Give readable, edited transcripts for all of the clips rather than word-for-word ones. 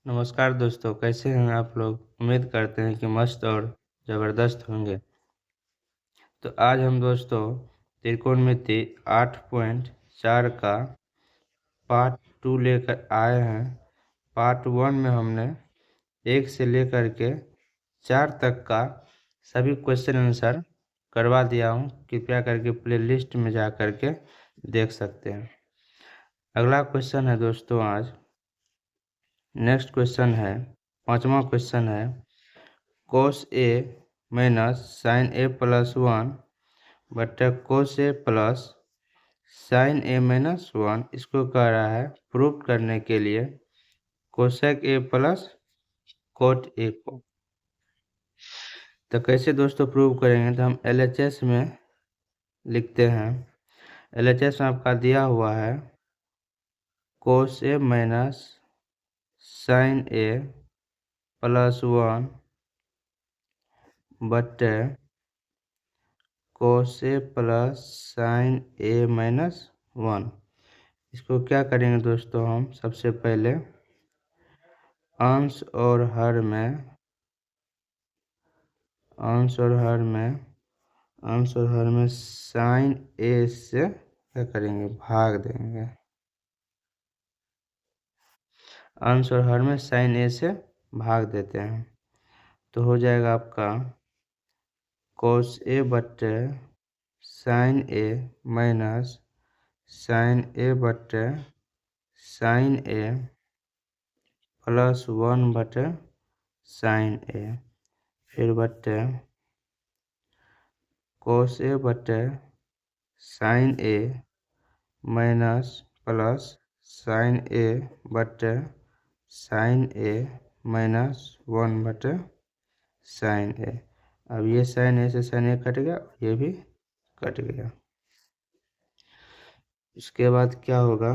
नमस्कार दोस्तों, कैसे हैं आप लोग। उम्मीद करते हैं कि मस्त और ज़बरदस्त होंगे। तो आज हम दोस्तों त्रिकोणमिति 8.4 का पार्ट 2 लेकर आए हैं। पार्ट 1 में हमने 1 से लेकर के 4 तक का सभी क्वेश्चन आंसर करवा दिया हूं। कृपया करके प्लेलिस्ट में जा करके देख सकते हैं। अगला क्वेश्चन है दोस्तों आज नेक्स्ट क्वेश्चन है, 5वां क्वेश्चन है cos A minus sine A plus 1 बटा cos A plus sine A minus 1। इसको कह रहा है प्रूव करने के लिए cosec A plus cot A को। तो कैसे दोस्तों प्रूव करेंगे, तो हम LHS में लिखते हैं। LHS में आपका दिया हुआ है cos A minus sine A plus 1 बटे cos A plus sine A minus 1। इसको क्या करेंगे दोस्तों, हम सबसे पहले अंश और हर में साइन A से क्या करेंगे, भाग देंगे। अंश और हर में साइन A से भाग देते हैं तो हो जाएगा आपका cos A बटे sine A minus sine A बटे साइन A प्लस 1 बटे साइन A, फिर बटे cos A बटे sine A minus plus sine A बटे साइन A माइनस 1 बटे साइन A। अब ये साइन A से साइन A कट गया, ये भी कट गया। इसके बाद क्या होगा,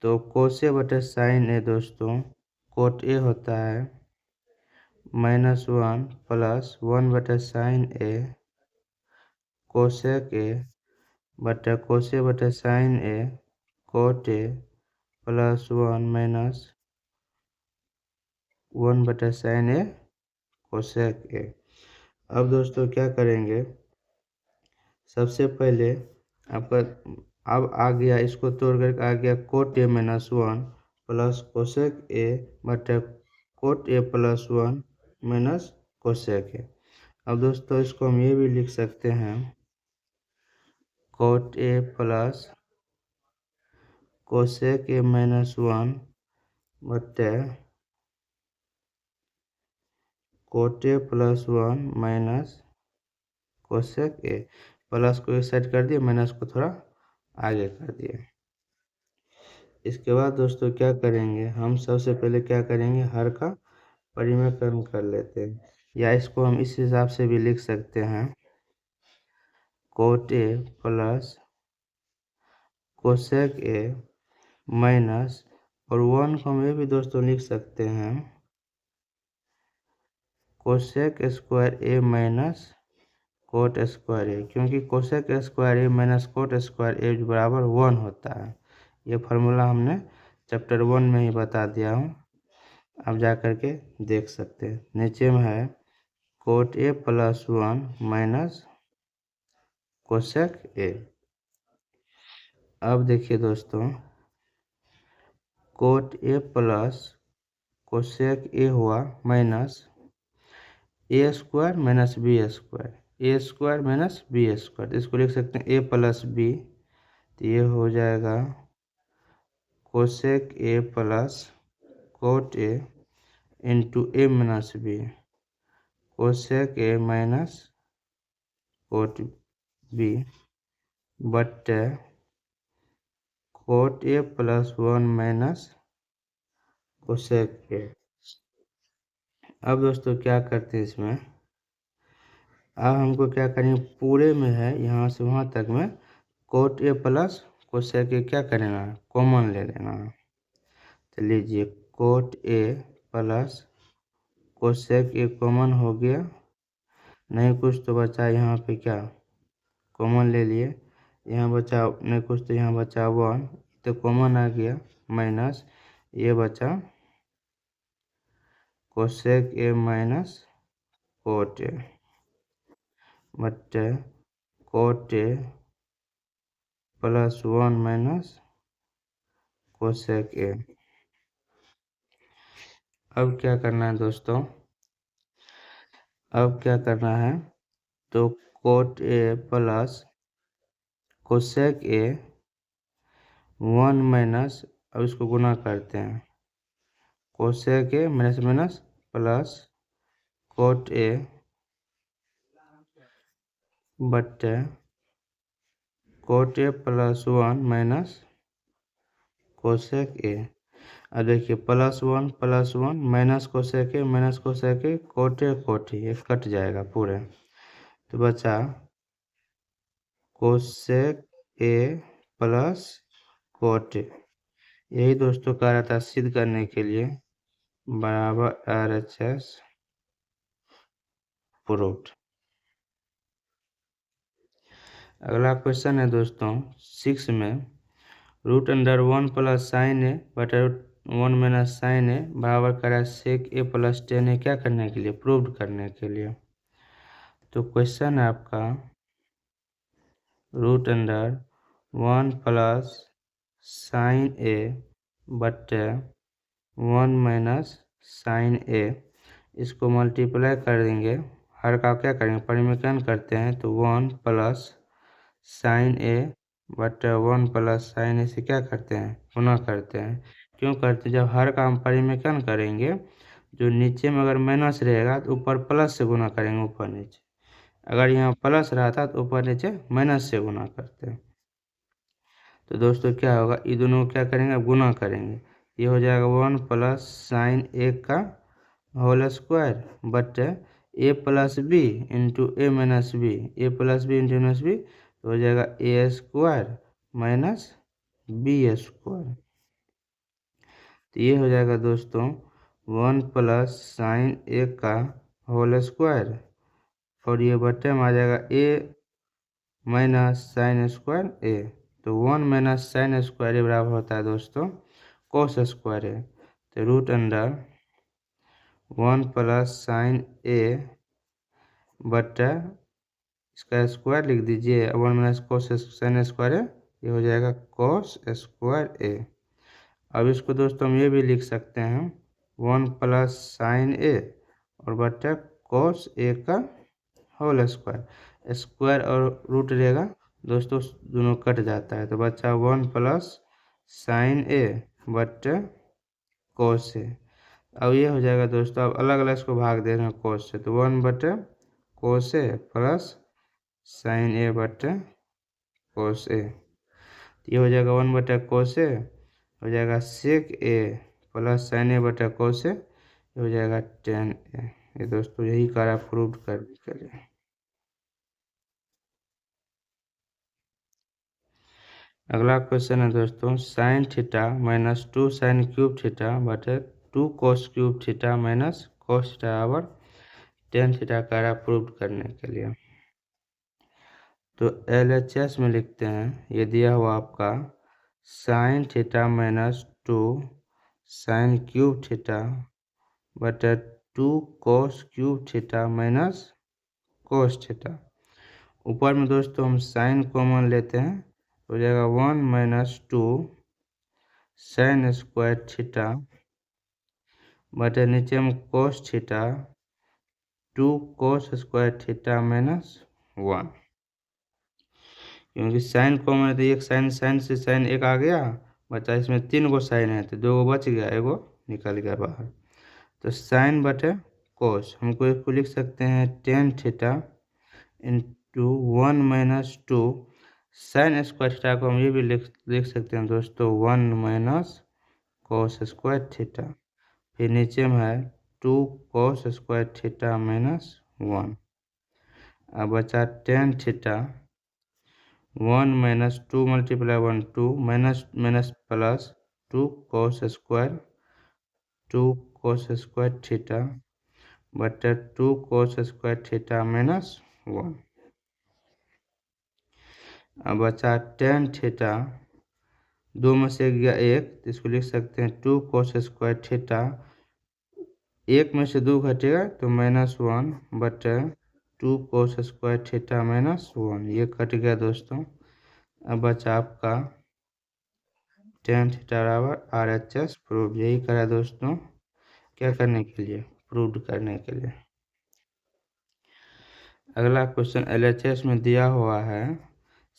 तो cos A बटे साइन A दोस्तों कोट A होता है -1 प्लस 1 बटे साइन A कोसेक A बटे cos A बटे sine A cot A plus 1 minus 1 बटे साइन A कोसेक A। अब दोस्तों क्या करेंगे, सबसे पहले आपका अब आ गया, इसको तोड़ कर आ गया cot A minus 1 plus cosec A बटे cot A plus 1 minus cosec A। अब दोस्तों इसको हम ये भी लिख सकते हैं cot A plus cosec A minus 1 बटे cot A plus 1 minus cosec A। Plus को एक साइड कर दिए, माइनस को थोड़ा आगे कर दिए। इसके बाद दोस्तों क्या करेंगे, हम सबसे पहले क्या करेंगे, हर का परिमेयकरण कर लेते हैं, या इसको हम इस हिसाब से भी लिख सकते हैं cot A plus cosec A minus, और 1 को हम ये भी दोस्तों लिख सकते हैं cosec square A minus coat square A, क्योंकि cosec square A minus coat square A बराबर 1 होता है। ये फार्मूला हमने चैप्टर 1 में ही बता दिया हूँ, आप जा कर के देख सकते हैं। नीचे में है cot A plus 1 minus cosec A। अब देखिए दोस्तों, cot A plus cosec A हुआ minus A square minus B square, A square minus B square, इसको लिख सकते हैं A प्लस B। तो ये हो जाएगा cosec A plus cot A into A minus B cosec A minus cot B बटे cot A plus 1 minus cosec A। अब दोस्तों क्या करते हैं इसमें, अब हमको क्या करेंगे, पूरे में है यहाँ से वहाँ तक में cot A plus cosec A क्या करना है, कॉमन ले लेना है। तो लीजिए cot A plus cosec A common हो गया, नहीं कुछ तो बचा यहाँ पे, क्या कॉमन ले लिए, यहाँ बचा नहीं कुछ तो यहाँ बचा 1, तो कॉमन आ गया, माइनस ये बचा cosec A minus cot A बटे cot A plus 1 minus cosec A. अब क्या करना है दोस्तों, अब क्या करना है, तो cot A plus cosec A 1 minus, अब इसको गुना करते हैं, cosec A minus minus plus cot A बटे cot A plus 1 minus cosec A. अब देखिए +1 minus cosec A cot A ये कट जाएगा पूरे, तो बचा cosec A plus cot A. यही दोस्तों कह रहा था सिद्ध करने के लिए बराबर RHS प्रूव्ड। अगला क्वेश्चन है दोस्तों 6 में, √1 प्लस साइन ए बटा √1 माइनस साइन ए बराबर करा सेक ए प्लस टेन ए, क्या करने के लिए, प्रूव्ड करने के लिए। तो क्वेश्चन है आपका √1 प्लस साइन ए बटे 1 माइनस साइन ए, इसको मल्टीप्लाई कर देंगे, हर का क्या करेंगे, परिमेकरण करते हैं, तो 1 प्लस साइन ए बटे 1 प्लस साइन ए से क्या करते हैं, गुना करते हैं। क्यों करते हैं, जब हर का हम परिमेकरण करेंगे, जो नीचे में अगर माइनस रहेगा तो ऊपर प्लस से गुना करेंगे ऊपर नीचे, अगर यहाँ प्लस रहा था तो ऊपर नीचे माइनस से गुना करते हैं। तो दोस्तों क्या होगा, ये दोनों को क्या करेंगे, अब गुना करेंगे, ये हो जाएगा 1 प्लस साइन ए का होल स्क्वायर बटे A plus B into A minus B, A plus B into minus B, तो हो जाएगा A square minus B square. तो ये हो जाएगा दोस्तों 1 प्लस साइन ए का होल स्क्वायर, और ये बटे में आ जाएगा ए माइनस साइन स्क्वायर ए, तो 1 माइनस साइन स्क्वायर ए बराबर होता है दोस्तों कोस स्क्वायर ए। तो √1 प्लस साइन ए बटा इसका स्क्वायर लिख दीजिए, 1 minus cos sign square A, ये हो जाएगा कोस स्क्वायर ए। अब इसको दोस्तों हम ये भी लिख सकते हैं 1 प्लस साइन ए और बटा कोस ए का होल स्क्वायर, स्क्वायर और रूट रहेगा दोस्तों, दोनों कट जाता है, तो बच्चा 1 प्लस साइन ए बटे कोस ए। अब ये हो जाएगा दोस्तों, अब अलग अलग इसको भाग दे रहे हैं कोस से, तो 1 बटे कोस ए प्लस साइन ए बटे कोस ए, ये हो जाएगा 1 बटे कोस ए, हो जाएगा सेक ए प्लस साइन ए बटे कोस ए, हो जाएगा टेन ए। ये दोस्तों यही करा प्रूव करने के लिए। अगला क्वेश्चन है दोस्तों sine theta minus 2 sine cube theta बटे 2 cos cube theta minus cos theta बराबर टेन थीटा का प्रूव करने के लिए। तो LHS में लिखते हैं, ये दिया हुआ आपका sine theta minus 2 sine cube theta बटे 2 cos cube theta minus cos theta. ऊपर में दोस्तों हम साइन कॉमन लेते हैं, हो जाएगा 1 माइनस 2 साइन स्क्वायर थीटा बटे नीचे में cos theta 2 cos square theta minus 1, क्योंकि साइन कॉमन है तो एक साइन, साइन से साइन एक आ गया बचा, इसमें 3 गो साइन है तो 2 गो बच गया, एगो निकल गया बाहर। तो साइन बटे कोस हमको इसको लिख सकते हैं tan theta into 1 minus 2 sine square theta को हम ये भी लिख सकते हैं दोस्तों 1 माइनस कोस स्क्वायर थीटा, फिर नीचे में है 2 कोस स्क्वायर थीटा माइनस 1। अब बचा tan theta 1 minus 2 multiply 1 2 minus minus plus 2 cos square theta बटे 2 कोस स्क्वायर थीटा माइनस 1। अब बचा टेन थीटा, 2 में से गया 1, तो इसको लिख सकते हैं 2 कोस स्क्वायर थीटा एक में से 2 घटेगा तो -1 बटे 2 कोस स्क्वायर थीटा -1, ये कट गया दोस्तों। अब बचा आपका tan थीटा बराबर RHS प्रूव। यही करा दोस्तों, क्या करने के लिए, प्रूव करने के लिए। अगला क्वेश्चन LHS में दिया हुआ है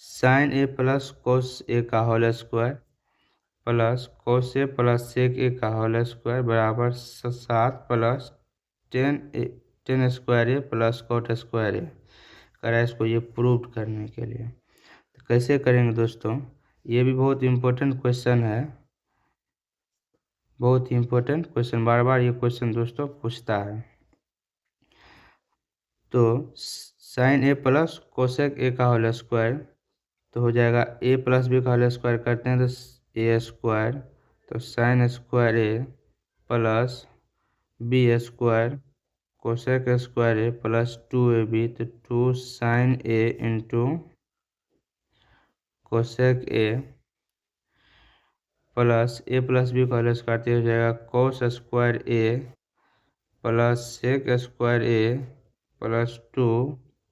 sin a plus cos a का whole square plus cos a plus sec a का होल स्क्वायर बराबर 7 plus ten square A plus cot square A करा। इसको ये प्रूव करने के लिए तो कैसे करेंगे दोस्तों, ये भी बहुत इम्पोर्टेंट क्वेश्चन है, बहुत ही इम्पोर्टेंट क्वेश्चन, बार बार ये क्वेश्चन दोस्तों पूछता है। तो sine A plus cosec A का होल स्क्वायर तो हो जाएगा ए प्लस बी का होल स्क्वायर करते हैं तो ए स्क्वायर, तो sine square A plus B square cosec square A plus 2ab, तो 2 sine A into cosec A plus B का होल स्क्वायर हो जाएगा cos square A plus sec square A plus 2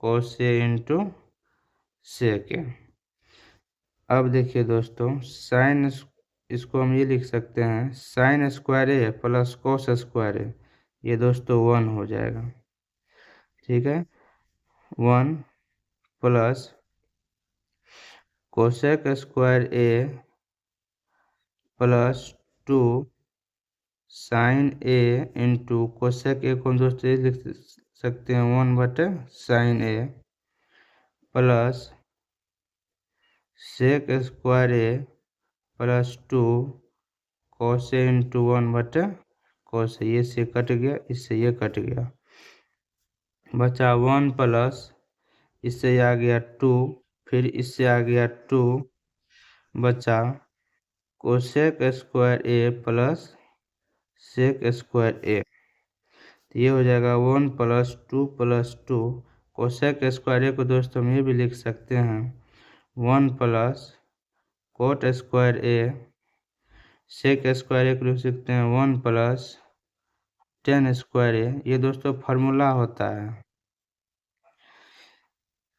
cos A into sec A. अब देखिए दोस्तों, sign, इसको हम ये लिख सकते हैं sine square A plus cos square A, ये दोस्तों 1 हो जाएगा, ठीक है। 1 plus cosec square A plus 2 sine A into cosec A को दोस्तों ये लिख सकते हैं 1 बटे sine A plus sec square A plus 2 cos A into 1 बटे कोस, ये से कट गया, इससे ये कट गया, बचा 1 प्लस इससे आ गया 2, फिर इससे आ गया 2, बचा cosec square A plus sec square ए, तो ये हो जाएगा 1 प्लस 2 प्लस 2 कोसेक स्क्वायर ए को दोस्तों हम ये भी लिख सकते हैं 1 प्लस कोट स्क्वायर ए, सेक स्क्वायर ए को लिख सकते हैं 1 प्लस टेन स्क्वायर ए, ये दोस्तों फार्मूला होता है।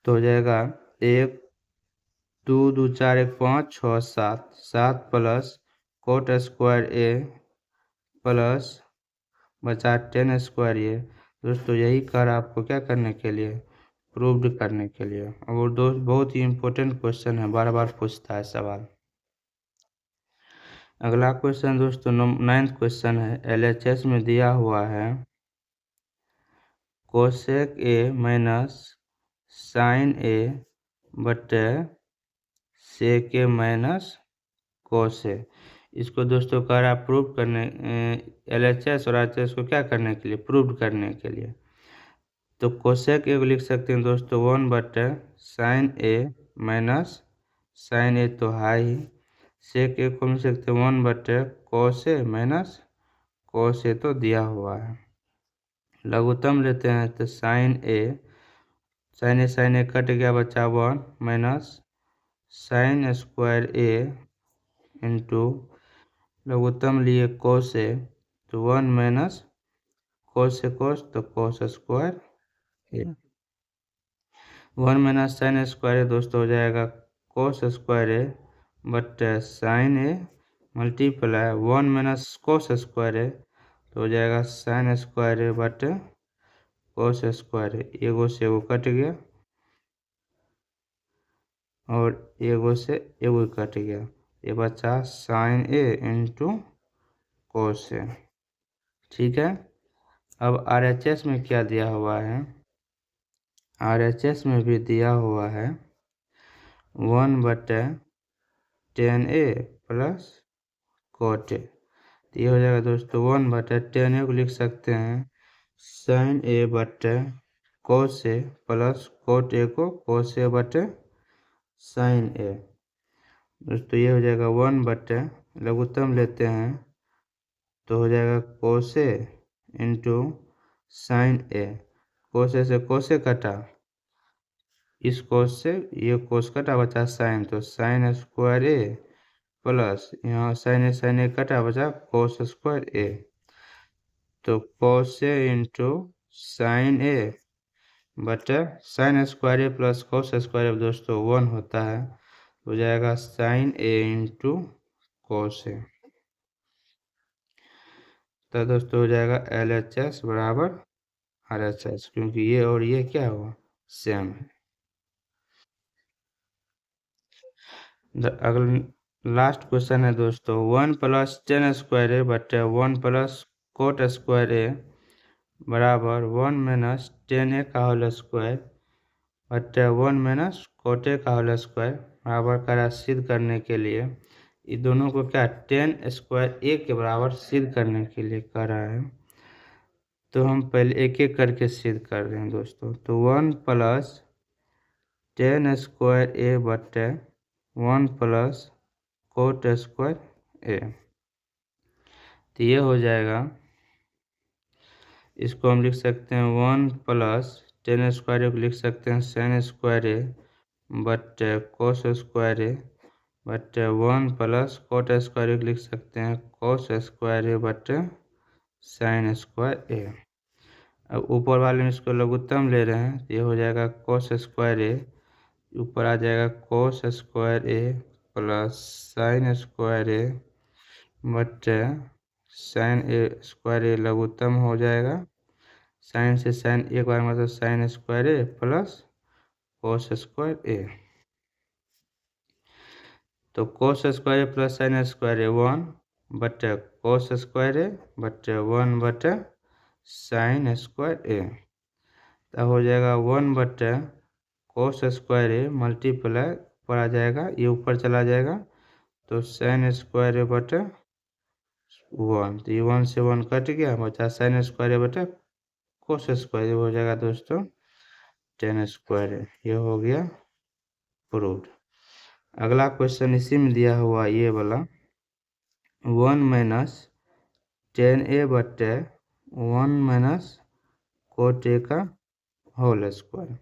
तो हो जाएगा 1 2 2 4 1 5 6 7 7 plus cot square A plus बचा 10 स्क्वायर ए। दोस्तों यही कर आपको क्या करने के लिए, प्रूव्ड करने के लिए। और दोस्त बहुत ही इम्पोर्टेंट क्वेश्चन है, बार बार पूछता है सवाल। अगला क्वेश्चन दोस्तों 9th क्वेश्चन है, LHS में दिया हुआ है कोसेक ए माइनस साइन ए बटे सेक ए माइनस कोस ए। इसको दोस्तों कह रहा है प्रूव करने, LHS और RHS को क्या करने के लिए, प्रूव करने के लिए। तो कोसेक ए को लिख सकते हैं दोस्तों 1 बटे साइन ए माइनस साइन ए तो हाई, सेक ए को मिल सकते हैं 1 बटे कोस ए माइनस कोस ए तो दिया हुआ है। लघुत्तम लेते हैं तो साइन ए कट गया, बचा 1 माइनस साइन स्क्वायर ए इंटू लघुत्तम लिए कोस ए, तो 1 माइनस कोस से कोस तो कोस स्क्वायर ए, 1 माइनस साइन स्क्वायर ए दोस्तों हो जाएगा कोस स्क्वायर ए बटे sine A multiply 1 minus cos square ए तो हो जाएगा साइन स्क्वायर ए बटे कोस स्क्वायर ए, एगो से एगो कट गया और एगो से एगो कट गया, ये बचा साइन ए इंटू कोस ए, ठीक है। अब RHS में क्या दिया हुआ है, RHS में भी दिया हुआ है 1 बटे टेन ए प्लस कोट ए, तो ये हो जाएगा दोस्तों 1 बटे टेन ए को लिख सकते हैं साइन ए बटे कोस ए प्लस कोट ए को कोस ए बटे साइन ए। दोस्तों ये हो जाएगा 1 बटे लघुत्तम लेते हैं तो हो जाएगा कोस ए इंटू साइन ए, कोस ए से कोस ए कटा, इस कोस से ये कोस कटा, बचा साइन, तो साइन स्क्वायर ए प्लस यहाँ साइन ए कटा, बचा कोस स्क्वायर ए। तो कॉस ए इंटू साइन ए बटे sign square A plus cos square ए दोस्तों 1 होता है, हो जाएगा sign A into cos A. तो दोस्तों हो जाएगा LHS बराबर RHS, क्योंकि ये और ये क्या हुआ, सेम है। अगला लास्ट क्वेश्चन है दोस्तों, 1 प्लस टेन स्क्वायर ए बटे 1 प्लस कोट स्क्वायर ए बराबर 1 माइनस टेन ए का होल स्क्वायर बटे 1 माइनस कोट ए का होल स्क्वायर बराबर करा सिद्ध करने के लिए, ये दोनों को क्या टेन स्क्वायर ए के बराबर सिद्ध करने के लिए कर रहा है। तो हम पहले एक एक करके सिद्ध कर रहे हैं दोस्तों। तो 1 प्लस टेन स्क्वायर ए बटे 1 प्लस कोट स्क्वायर ए, तो ये हो जाएगा, इसको हम लिख सकते हैं 1 प्लस टेन स्क्वायर ए को लिख सकते हैं साइन स्क्वायर ए बटे कोस स्क्वायर ए बटे 1 प्लस कोट स्क्वायर ए को लिख सकते हैं कोस स्क्वायर ए बटे साइन स्क्वायर ए। अब ऊपर वाले में इसको लघुत्तम ले रहे हैं, तो ये हो जाएगा कोस स्क्वायर ए, ऊपर आ जाएगा cos square A plus sign square ए बटे साइन ए स्क्वायर ए लघुत्तम हो जाएगा, साइन से साइन एक बार मतलब sign square A plus cos square ए। तो कोस square A plus sign square ए 1 बटे कोस स्क्वायर ए बटे 1 बटे साइन स्क्वायर ए, तब हो जाएगा 1 बटे कोस स्क्वायर ए मल्टीप्लाई ऊपर आ जाएगा, ये ऊपर चला जाएगा, तो साइन स्क्वायर ए बटे 1, तो ये 1 से 1 कट गया, बचा साइन स्क्वायर ए बटे कोस स्क्वायर ए, हो जाएगा दोस्तों टेन स्क्वायर ए। ये हो गया प्रूव्ड। अगला क्वेश्चन इसी में दिया हुआ ये वाला, 1 माइनस टेन ए बटे 1 माइनस कोट ए का होल स्क्वायर।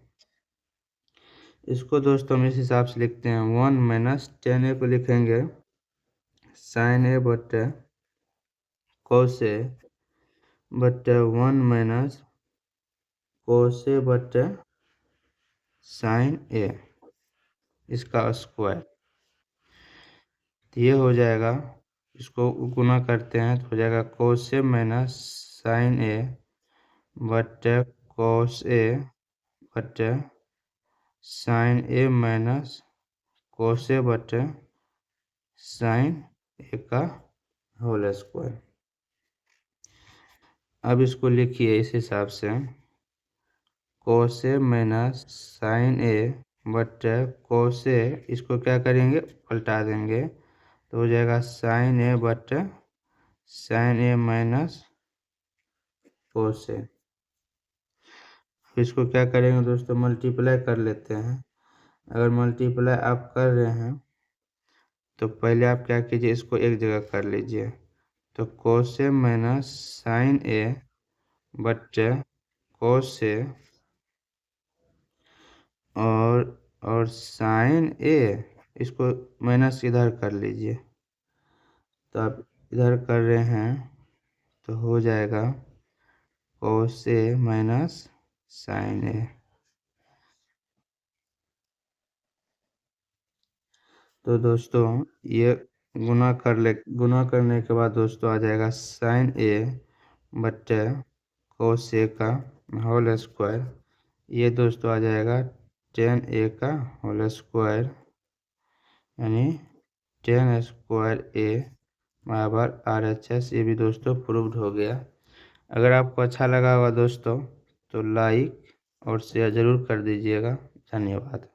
इसको दोस्तों हम इस हिसाब से लिखते हैं, 1 माइनस टेन ए को लिखेंगे साइन ए बटे कोस ए बटे 1 माइनस कोस ए बटे साइन ए इसका स्क्वायर, तो ये हो जाएगा, इसको गुना करते हैं तो हो जाएगा कोस ए माइनस साइन ए बटे कोस ए बटे साइन ए माइनस कोस ए बटे साइन ए का होल स्क्वायर। अब इसको लिखिए इस हिसाब से, कोस ए माइनस साइन ए बटे कोस ए, इसको क्या करेंगे पलटा देंगे, तो हो जाएगा साइन ए बटे साइन ए माइनस कोस ए। इसको क्या करेंगे दोस्तों मल्टीप्लाई कर लेते हैं। अगर मल्टीप्लाई आप कर रहे हैं तो पहले आप क्या कीजिए, इसको एक जगह कर लीजिए, तो कोस ए माइनस साइन ए बटे कोस ए और साइन ए, इसको माइनस इधर कर लीजिए, तो आप इधर कर रहे हैं तो हो जाएगा कोस ए माइनस साइन ए। तो दोस्तों ये गुना करने के बाद दोस्तों आ जाएगा साइन ए बटे कोस ए का होल स्क्वायर, ये दोस्तों आ जाएगा टेन ए का होल स्क्वायर, यानी टेन स्क्वायर ए बराबर RHS। ये भी दोस्तों प्रूव्ड हो गया। अगर आपको अच्छा लगा होगा दोस्तों तो लाइक और शेयर ज़रूर कर दीजिएगा। धन्यवाद।